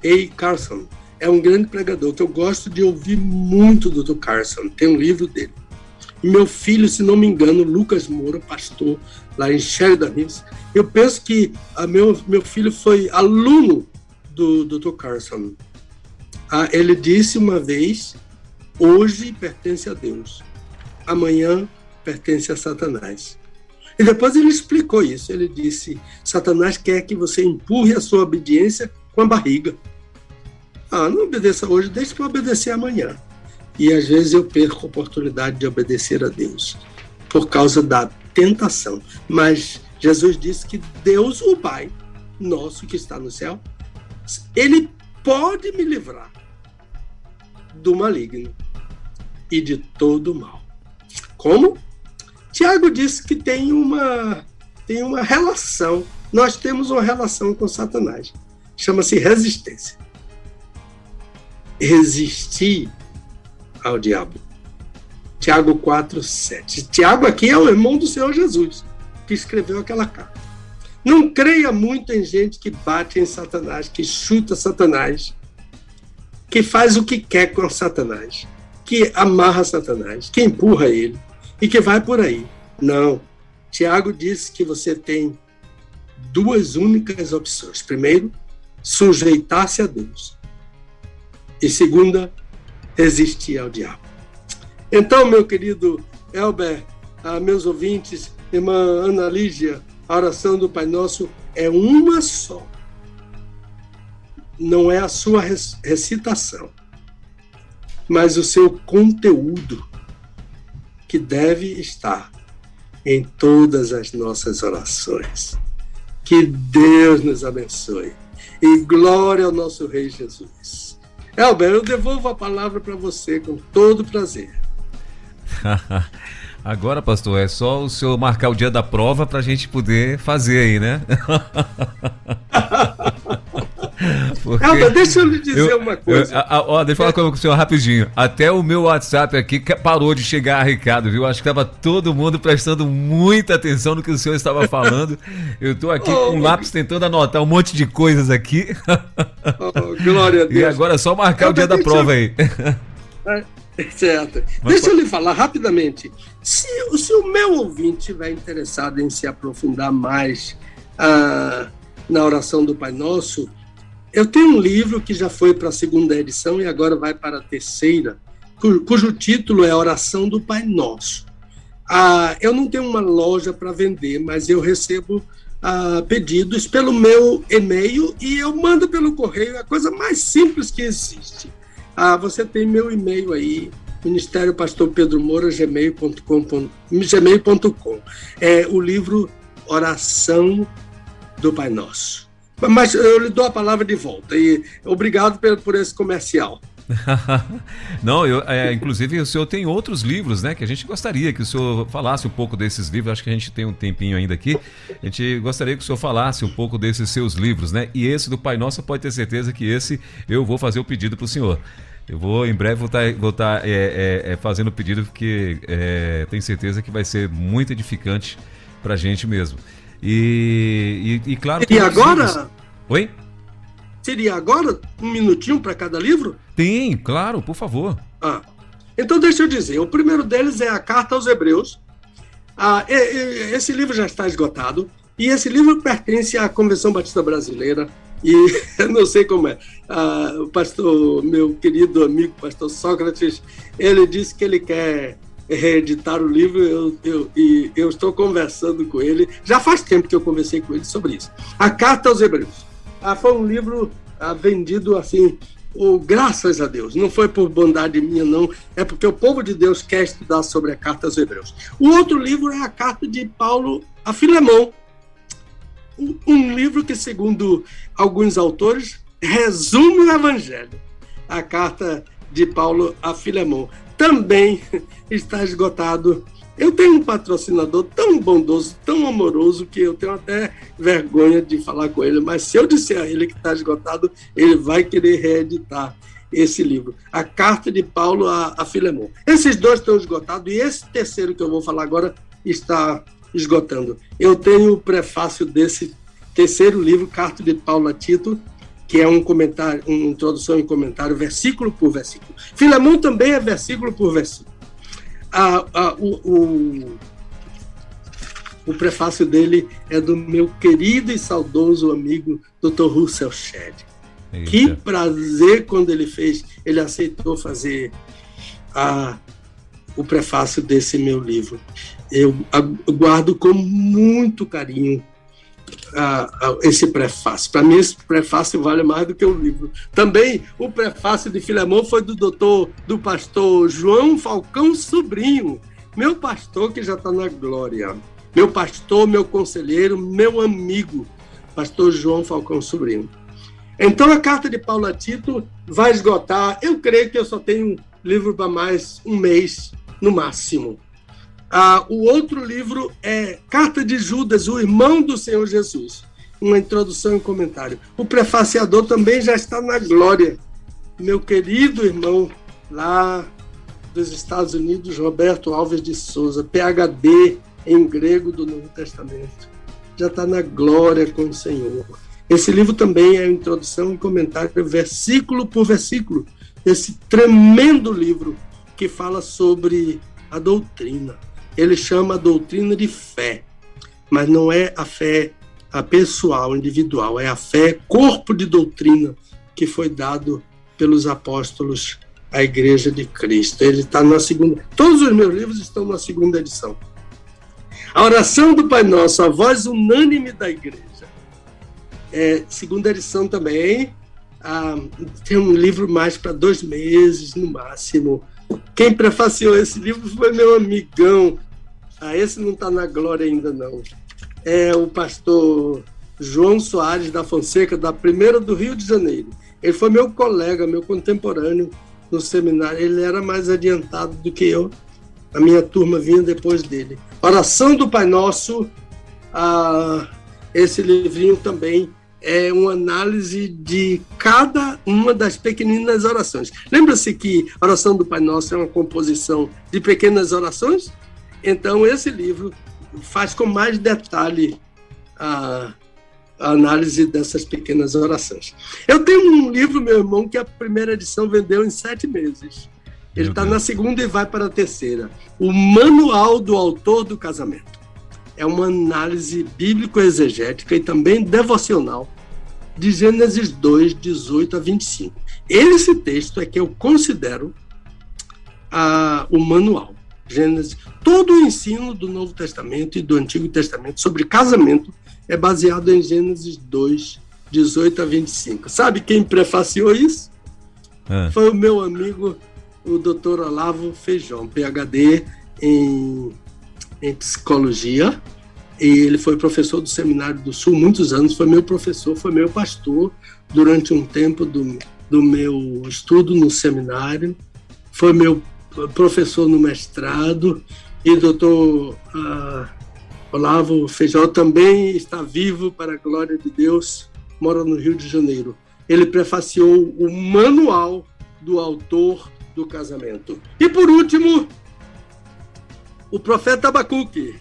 A. Carson, é um grande pregador que eu gosto de ouvir muito do Dr. Carson. Tem um livro dele. E meu filho, se não me engano, Lucas Moura, pastor lá em Sheridan Hills, eu penso que meu filho foi aluno do Dr. Carson. Ele disse uma vez, hoje pertence a Deus, amanhã pertence a Satanás. E depois ele explicou isso. Ele disse, Satanás quer que você empurre a sua obediência com a barriga. Não obedeça hoje, deixe para obedecer amanhã. E às vezes eu perco a oportunidade de obedecer a Deus por causa da tentação. Mas Jesus disse que Deus, o Pai nosso que está no céu, Ele pode me livrar do maligno e de todo o mal. Como? Tiago disse que tem uma relação. Nós temos uma relação com Satanás. Chama-se resistência. Resistir ao diabo. Tiago 4:7. Tiago aqui é o irmão do Senhor Jesus, que escreveu aquela carta. Não creia muito em gente que bate em Satanás, que chuta Satanás, que faz o que quer com Satanás, que amarra Satanás, que empurra ele e que vai por aí. Não. Tiago disse que você tem duas únicas opções. Primeiro, sujeitar-se a Deus. E segunda, resistir ao diabo. Então, meu querido Elber, meus ouvintes, irmã Ana Lígia, a oração do Pai Nosso é uma só. Não é a sua recitação, mas o seu conteúdo que deve estar em todas as nossas orações. Que Deus nos abençoe. E glória ao nosso Rei Jesus. Elber, eu devolvo a palavra para você com todo prazer. Agora, pastor, é só o senhor marcar o dia da prova para a gente poder fazer aí, né? Elber, deixa eu lhe dizer uma coisa. Deixa eu falar com o senhor rapidinho. Até o meu WhatsApp aqui parou de chegar, Ricardo, viu? Acho que estava todo mundo prestando muita atenção no que o senhor estava falando. Eu estou aqui com um lápis tentando anotar um monte de coisas aqui. Glória a Deus. E agora é só marcar o dia da prova aí. Certo. Deixa eu lhe falar rapidamente. Se o meu ouvinte estiver interessado em se aprofundar mais na oração do Pai Nosso, eu tenho um livro que já foi para a 2ª edição e agora vai para a 3ª, cujo título é Oração do Pai Nosso. Eu não tenho uma loja para vender, mas eu recebo pedidos pelo meu e-mail e eu mando pelo correio, a coisa mais simples que existe. Você tem meu e-mail aí, ministériopastorpedromoura@gmail.com. O livro oração do Pai Nosso. Mas eu lhe dou a palavra de volta e obrigado por esse comercial. Não, inclusive o senhor tem outros livros, né, que a gente gostaria que o senhor falasse um pouco desses livros. Acho que a gente tem um tempinho ainda aqui. A gente gostaria que o senhor falasse um pouco desses seus livros, né? E esse do Pai Nosso, pode ter certeza que esse eu vou fazer o pedido para o senhor. Eu vou, em breve, vou estar fazendo o pedido, porque tenho certeza que vai ser muito edificante para a gente mesmo. E claro... E agora... Livros... Oi? Seria agora um minutinho para cada livro? Tem, claro, por favor. Então deixa eu dizer, o primeiro deles é a Carta aos Hebreus. Esse livro já está esgotado, e esse livro pertence à Convenção Batista Brasileira, e eu não sei como é. O pastor, meu querido amigo, pastor Sócrates, ele disse que ele quer reeditar o livro, e eu estou conversando com ele, já faz tempo que eu conversei com ele sobre isso. A Carta aos Hebreus. Foi um livro vendido assim, graças a Deus. Não foi por bondade minha, não. É porque o povo de Deus quer estudar sobre a Carta aos Hebreus. O outro livro é a Carta de Paulo a Filemão. Um livro que, segundo alguns autores, resume o Evangelho. A Carta de Paulo a Filemão também está esgotado. Eu tenho um patrocinador tão bondoso, tão amoroso, que eu tenho até vergonha de falar com ele, mas se eu disser a ele que está esgotado, ele vai querer reeditar esse livro. A Carta de Paulo a Filemão. Esses dois estão esgotados, e esse terceiro que eu vou falar agora está esgotando. Eu tenho o prefácio desse terceiro livro, Carta de Paulo a Tito, que é um comentário, uma introdução e comentário, versículo por versículo. Filemão também é versículo por versículo. O prefácio dele é do meu querido e saudoso amigo Dr. Russell Shedd. Que prazer quando ele aceitou fazer o prefácio desse meu livro. Eu guardo com muito carinho esse prefácio. Para mim, esse prefácio vale mais do que o livro. Também o prefácio de Filemão foi do pastor João Falcão Sobrinho, meu pastor que já está na glória. Meu pastor, meu conselheiro, meu amigo, pastor João Falcão Sobrinho. Então, a Carta de Paulo a Tito vai esgotar. Eu creio que eu só tenho livro para mais um mês, no máximo. O outro livro é Carta de Judas, o irmão do Senhor Jesus. Uma introdução e comentário. O prefaciador também já está na glória. Meu querido irmão lá dos Estados Unidos, Roberto Alves de Souza, PhD em grego do Novo Testamento. Já está na glória com o Senhor. Esse livro também é introdução e comentário, versículo por versículo. Esse tremendo livro que fala sobre a doutrina. Ele chama a doutrina de fé, mas não é a fé pessoal, individual, é a fé, corpo de doutrina que foi dado pelos apóstolos à Igreja de Cristo. Ele está na segunda. Todos os meus livros estão na segunda edição. A Oração do Pai Nosso, a voz unânime da Igreja. Segunda edição também. Tem um livro mais para 2 meses, no máximo. Quem prefaciou esse livro foi meu amigão. Esse não está na glória ainda, não. É o pastor João Soares da Fonseca, da Primeira do Rio de Janeiro. Ele foi meu colega, meu contemporâneo no seminário. Ele era mais adiantado do que eu. A minha turma vinha depois dele. Oração do Pai Nosso. Esse livrinho também é uma análise de cada uma das pequeninas orações. Lembra-se que a Oração do Pai Nosso é uma composição de pequenas orações? Então, esse livro faz com mais detalhe a análise dessas pequenas orações. Eu tenho um livro, meu irmão, que a primeira edição vendeu em 7 meses. Ele está na segunda e vai para a terceira. O Manual do Autor do Casamento. É uma análise bíblico-exegética e também devocional de Gênesis 2, 18 a 25. Esse texto é que eu considero o manual. Gênesis. Todo o ensino do Novo Testamento e do Antigo Testamento sobre casamento é baseado em Gênesis 2, 18 a 25. Sabe quem prefaciou isso? Foi o meu amigo, o Dr. Olavo Feijão, PhD em psicologia, e ele foi professor do Seminário do Sul muitos anos, foi meu professor, foi meu pastor durante um tempo do meu estudo no seminário, foi meu professor no mestrado, e doutor Olavo Feijó também está vivo, para a glória de Deus, mora no Rio de Janeiro. Ele prefaciou o manual do autor do casamento. E por último, o profeta Abacuque.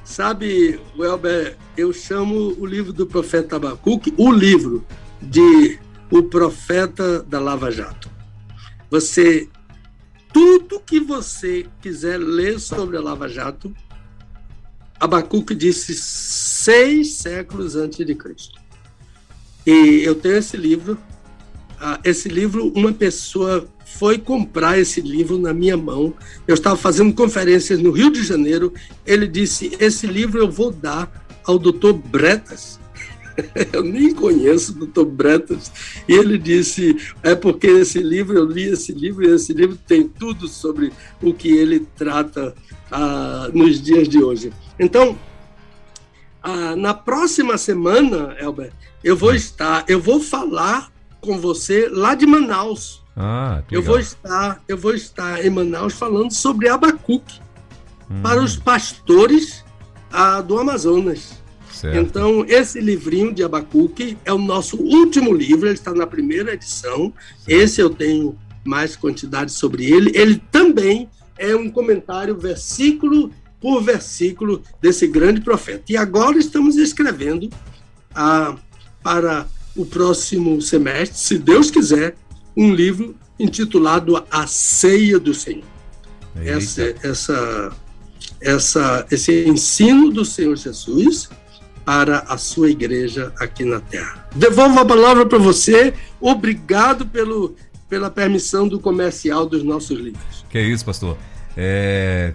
Sabe, Welber, eu chamo o livro do profeta Abacuque o livro de o profeta da Lava Jato. Tudo que você quiser ler sobre a Lava Jato, Abacuque disse 6 séculos antes de Cristo. E eu tenho esse livro. Esse livro, uma pessoa foi comprar esse livro na minha mão. Eu estava fazendo conferências no Rio de Janeiro. Ele disse, esse livro eu vou dar ao doutor Bretas. Eu nem conheço o doutor Bretas. E ele disse, é porque esse livro, eu li esse livro, e esse livro tem tudo sobre o que ele trata nos dias de hoje. Então, na próxima semana, Elber, eu vou falar com você lá de Manaus. Eu vou estar em Manaus falando sobre Abacuque para os pastores do Amazonas. Certo. Então, esse livrinho de Abacuque é o nosso último livro, ele está na primeira edição. Certo. Esse eu tenho mais quantidade sobre ele. Ele também é um comentário versículo por versículo desse grande profeta. E agora estamos escrevendo para o próximo semestre, se Deus quiser, um livro intitulado A Ceia do Senhor. Esse ensino do Senhor Jesus para a sua igreja aqui na Terra. Devolvo a palavra para você. Obrigado pela permissão do comercial dos nossos livros. Que é isso, pastor.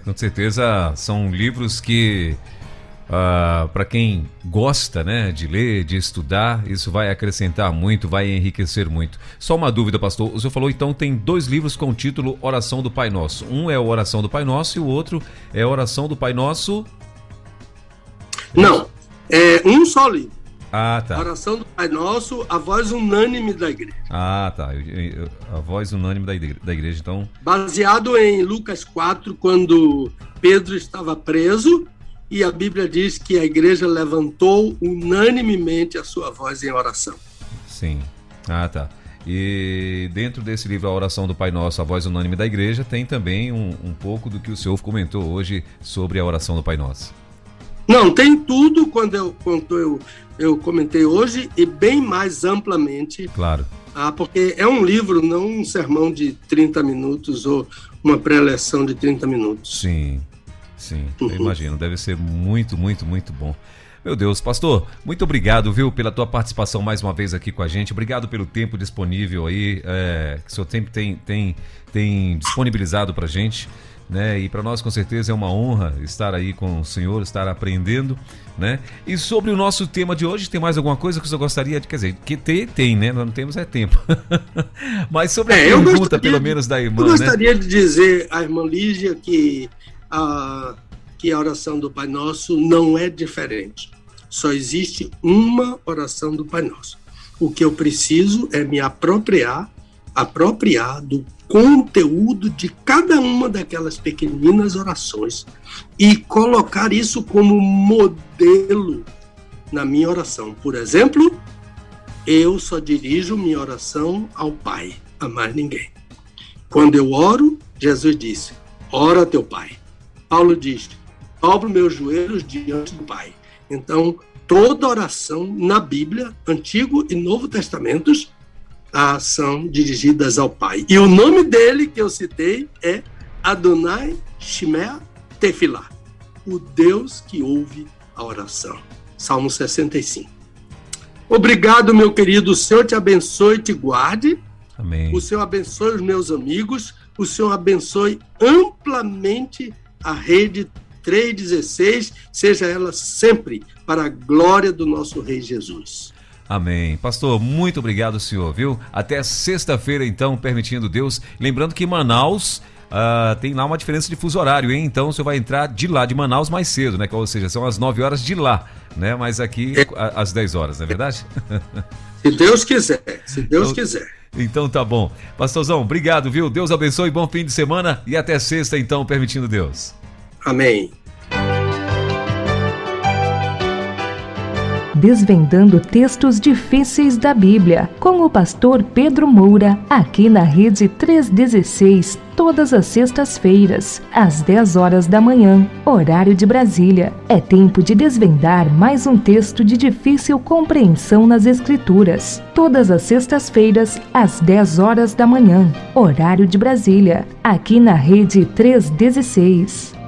Com certeza são livros que, para quem gosta, né, de ler, de estudar, isso vai acrescentar muito, vai enriquecer muito. Só uma dúvida, pastor. O senhor falou, então, tem 2 livros com o título Oração do Pai Nosso. Um é a Oração do Pai Nosso e o outro é a Oração do Pai Nosso... Não, é um só livro. Tá. Oração do Pai Nosso, a voz unânime da igreja. Tá. A voz unânime da igreja, então... Baseado em Lucas 4, quando Pedro estava preso, e a Bíblia diz que a igreja levantou unanimemente a sua voz em oração. Sim. Tá. E dentro desse livro, A Oração do Pai Nosso, a voz unânime da igreja, tem também um pouco do que o senhor comentou hoje sobre a oração do Pai Nosso. Não, tem tudo quando eu comentei hoje, e bem mais amplamente. Claro. Porque é um livro, não um sermão de 30 minutos ou uma pré-leção de 30 minutos. Sim, eu imagino. Deve ser muito, muito, muito bom. Meu Deus, pastor, muito obrigado, viu, pela tua participação mais uma vez aqui com a gente. Obrigado pelo tempo disponível aí, que o senhor tem disponibilizado pra gente. Né? E para nós com certeza é uma honra estar aí com o senhor, estar aprendendo, né? E sobre o nosso tema de hoje, tem mais alguma coisa que o senhor gostaria de, quer dizer, que tem, né? Nós não temos tempo. Mas sobre a pergunta, pelo menos, da irmã, eu gostaria de dizer à irmã Lígia que a oração do Pai Nosso não é diferente. Só existe uma oração do Pai Nosso. O que eu preciso é me apropriar do conteúdo de cada uma daquelas pequeninas orações e colocar isso como modelo na minha oração. Por exemplo, eu só dirijo minha oração ao Pai, a mais ninguém. Quando eu oro, Jesus disse, ora a teu Pai. Paulo diz, dobro meus joelhos diante do Pai. Então, toda oração na Bíblia, Antigo e Novo Testamentos, são dirigidas ao Pai. E o nome dele que eu citei é Adonai Shemea Tefilá, o Deus que ouve a oração. Salmo 65. Obrigado, meu querido. O Senhor te abençoe e te guarde. Amém. O Senhor abençoe os meus amigos. O Senhor abençoe amplamente a rede 316, seja ela sempre para a glória do nosso Rei Jesus. Amém. Pastor, muito obrigado, senhor, viu? Até sexta-feira, então, permitindo Deus. Lembrando que Manaus, tem lá uma diferença de fuso horário, hein? Então o senhor vai entrar de lá, de Manaus, mais cedo, né? Ou seja, são as 9 horas de lá, né? Mas aqui às 10 horas, não é verdade? Se Deus quiser, se Deus quiser. Então tá bom. Pastorzão, obrigado, viu? Deus abençoe, bom fim de semana e até sexta, então, permitindo Deus. Amém. Desvendando textos difíceis da Bíblia, com o pastor Pedro Moura, aqui na Rede 316, todas as sextas-feiras, às 10 horas da manhã, horário de Brasília. É tempo de desvendar mais um texto de difícil compreensão nas Escrituras. Todas as sextas-feiras, às 10 horas da manhã, horário de Brasília, aqui na Rede 316.